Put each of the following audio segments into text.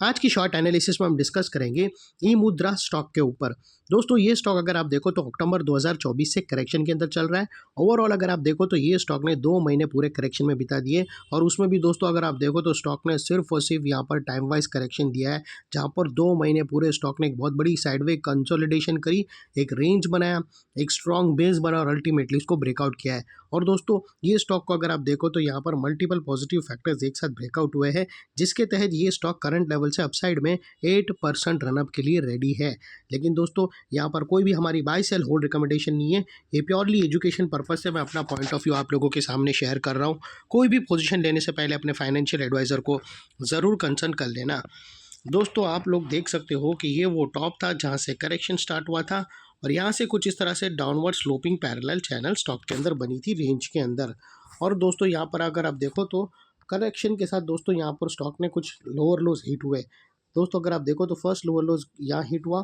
आज की short analysis में हम डिस्कस करेंगे ई मुद्रा स्टॉक के ऊपर। दोस्तों ये स्टॉक अगर आप देखो तो अक्टूबर 2024 से करेक्शन के अंदर चल रहा है। ओवरऑल अगर आप देखो तो ये स्टॉक ने 2 महीने पूरे करेक्शन में बिता दिए और उसमें भी दोस्तों अगर आप देखो तो स्टॉक ने सिर्फ और सिर्फ यहाँ पर टाइम वाइज करेक्शन दिया है, जहाँ पर 2 महीने पूरे स्टॉक ने एक बहुत बड़ी साइडवे कंसोलिडेशन करी, एक रेंज बनाया, एक स्ट्रॉन्ग बेस बना और अल्टीमेटली इसको ब्रेकआउट किया है। और दोस्तों ये स्टॉक को अगर आप देखो तो यहाँ पर मल्टीपल पॉजिटिव फैक्टर्स एक साथ ब्रेकआउट हुए हैं, जिसके तहत ये स्टॉक करंट लेवल से अपसाइड में 8% रनअप के लिए रेडी है। लेकिन दोस्तों यहाँ पर कोई भी हमारी बाय सेल होल्ड रिकमेंडेशन नहीं है, ये प्योरली एजुकेशन पर्पज से मैं अपना पॉइंट ऑफ व्यू आप लोगों के सामने शेयर कर रहा हूँ। कोई भी पोजीशन लेने से पहले अपने फाइनेंशियल एडवाइज़र को ज़रूर कंसल्ट कर लेना। दोस्तों आप लोग देख सकते हो कि ये वो टॉप था जहाँ से करेक्शन स्टार्ट हुआ था और यहाँ से कुछ इस तरह से downward sloping parallel channel stock के अंदर बनी थी रेंज के अंदर। और दोस्तों यहाँ पर अगर आप देखो तो करेक्शन के साथ दोस्तों यहाँ पर स्टॉक ने कुछ लोअर लोज हिट हुए। दोस्तों अगर आप देखो तो फर्स्ट लोअर लोज यहाँ हिट हुआ,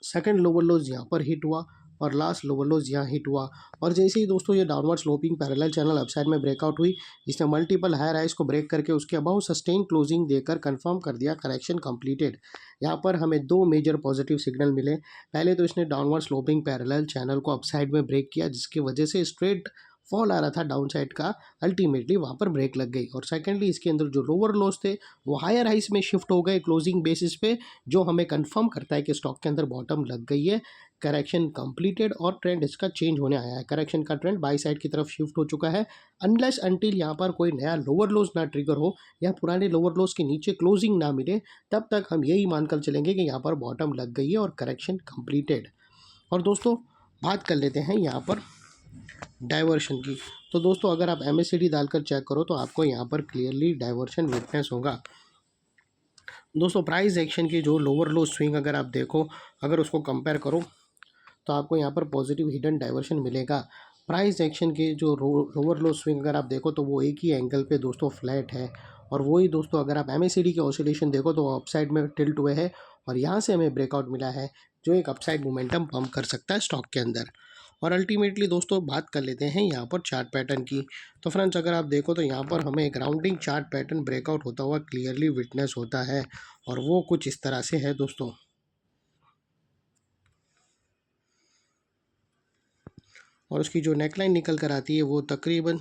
सेकंड लोअर लोज यहाँ पर हिट हुआ और लास्ट लोअर लोज यहाँ हिट हुआ। और जैसे ही दोस्तों ये downward sloping parallel channel upside में ब्रेकआउट हुई, इसने मल्टीपल हायर हाइज को ब्रेक करके उसके अबाउ सस्टेन क्लोजिंग देकर कंफर्म कर दिया करेक्शन कंप्लीटेड। यहाँ पर हमें 2 मेजर पॉजिटिव सिग्नल मिले। पहले तो इसने डाउनवर्ड स्लोपिंग पैरेलल चैनल को अपसाइड में ब्रेक किया, जिसकी वजह से स्ट्रेट फॉल आ रहा था डाउन साइड का, अल्टीमेटली वहाँ पर ब्रेक लग गई। और सेकेंडली इसके अंदर जो लोअर लोज थे वो हायर हाइस में शिफ्ट हो गए क्लोजिंग बेसिस पे, जो हमें कंफर्म करता है कि स्टॉक के अंदर बॉटम लग गई है, करेक्शन कंप्लीटेड और ट्रेंड इसका चेंज होने आया है। करेक्शन का ट्रेंड बाई साइड की तरफ शिफ्ट हो चुका है। अनलेस अनटिल यहाँ पर कोई नया लोअर लोज ना ट्रिगर हो या पुराने लोअर लोज के नीचे क्लोजिंग ना मिले, तब तक हम यही मानकर चलेंगे कि यहाँ पर बॉटम लग गई है और करेक्शन कंप्लीटेड। और दोस्तों बात कर लेते हैं यहाँ पर डाइवर्शन की। तो दोस्तों अगर आप MACD डालकर चेक करो तो आपको यहाँ पर क्लियरली डाइवर्शन विटनेस होगा। दोस्तों प्राइस एक्शन की जो लोअर लो स्विंग अगर आप देखो, अगर उसको कंपेयर करो तो आपको यहाँ पर पॉजिटिव हिडन डाइवर्शन मिलेगा। प्राइस एक्शन के जो लोअर लो स्विंग अगर आप देखो तो वो एक ही एंगल पे दोस्तों फ्लैट है। और वही दोस्तों अगर आप MACD के ऑसिलेशन देखो तो वो अपसाइड में टिल्ट हुए हैं और यहाँ से हमें ब्रेकआउट मिला है, जो एक अपसाइड मोमेंटम पंप कर सकता है स्टॉक के अंदर। और अल्टीमेटली दोस्तों बात कर लेते हैं यहाँ पर चार्ट पैटर्न की। तो फ्रेंड्स अगर आप देखो तो यहाँ पर हमें एक राउंडिंग चार्ट पैटर्न ब्रेकआउट होता हुआ क्लियरली विटनेस होता है और वो कुछ इस तरह से है दोस्तों। और उसकी जो नेकलाइन निकल कर आती है वो तकरीबन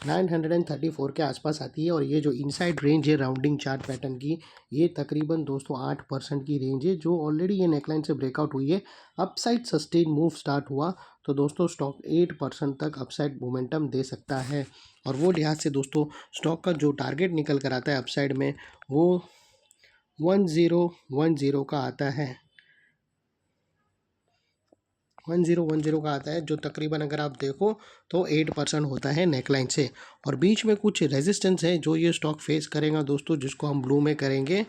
934 के आसपास आती है। और ये जो इनसाइड रेंज है राउंडिंग चार्ट पैटर्न की, ये तकरीबन दोस्तों 8% की रेंज है, जो ऑलरेडी ये नेकलाइन से ब्रेकआउट हुई है। अपसाइड सस्टेन मूव स्टार्ट हुआ तो दोस्तों स्टॉक 8% तक अपसाइड मोमेंटम दे सकता है। और वो लिहाज से दोस्तों स्टॉक का जो टारगेट निकल कर आता है अपसाइड में वो 1010 का आता है, 1010 का आता है, जो तकरीबन अगर आप देखो तो 8% होता है नेकलाइन से। और बीच में कुछ रेजिस्टेंस है जो ये स्टॉक फेस करेगा दोस्तों, जिसको हम ब्लू में करेंगे।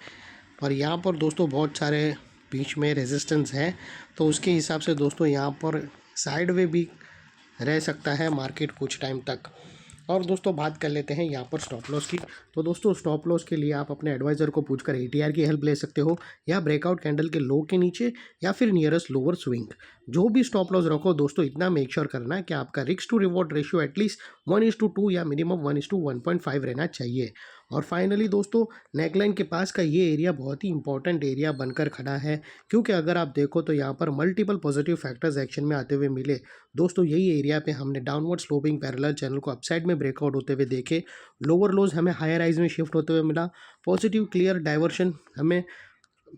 और यहाँ पर दोस्तों बहुत सारे बीच में रेजिस्टेंस है, तो उसके हिसाब से दोस्तों यहाँ पर साइड वे भी रह सकता है मार्केट कुछ टाइम तक। और दोस्तों बात कर लेते हैं यहाँ पर स्टॉप लॉस की। तो दोस्तों स्टॉप लॉस के लिए आप अपने एडवाइज़र को पूछकर ATR की हेल्प ले सकते हो, या ब्रेकआउट कैंडल के लो के नीचे या फिर नियरेस्ट लोअर स्विंग। जो भी स्टॉप लॉस रखो दोस्तों, इतना मेक श्योर करना कि आपका risk to reward ratio at least 1:2 या मिनिमम 1:1.5 रहना चाहिए। और फाइनली दोस्तों नेकलाइन के पास का ये एरिया बहुत ही इंपॉर्टेंट एरिया बनकर खड़ा है, क्योंकि अगर आप देखो तो यहाँ पर मल्टीपल पॉजिटिव फैक्टर्स एक्शन में आते हुए मिले। दोस्तों यही एरिया पे हमने डाउनवर्ड स्लोपिंग पैरेलल चैनल को अपसाइड में ब्रेकआउट होते हुए देखे, लोअर लोज हमें हायर हाइज में शिफ्ट होते हुए मिला, पॉजिटिव क्लियर डाइवर्शन हमें,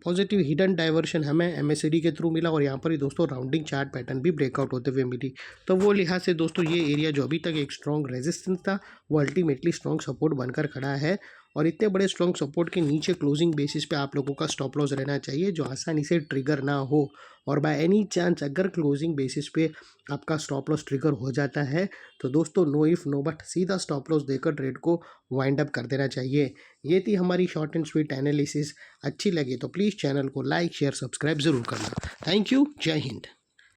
पॉजिटिव हिडन डाइवर्शन हमें MACD के थ्रू मिला, और यहाँ पर ही दोस्तों राउंडिंग चार्ट पैटर्न भी ब्रेकआउट होते हुए मिली। तो वो लिहाज से दोस्तों ये एरिया जो अभी तक एक स्ट्रॉन्ग रेजिस्टेंस था वो अल्टीमेटली स्ट्रॉन्ग सपोर्ट बनकर खड़ा है। और इतने बड़े स्ट्रॉन्ग सपोर्ट के नीचे क्लोजिंग बेसिस पे आप लोगों का स्टॉप लॉस रहना चाहिए, जो आसानी से ट्रिगर ना हो। और बाय एनी चांस अगर क्लोजिंग बेसिस पे आपका स्टॉप लॉस ट्रिगर हो जाता है तो दोस्तों नो इफ नो बट सीधा स्टॉप लॉस देकर ट्रेड को वाइंड अप कर देना चाहिए। ये थी हमारी शॉर्ट एंड स्वीट एनालिसिस। अच्छी लगी तो प्लीज़ चैनल को लाइक शेयर सब्सक्राइब ज़रूर करना। थैंक यू, जय हिंद।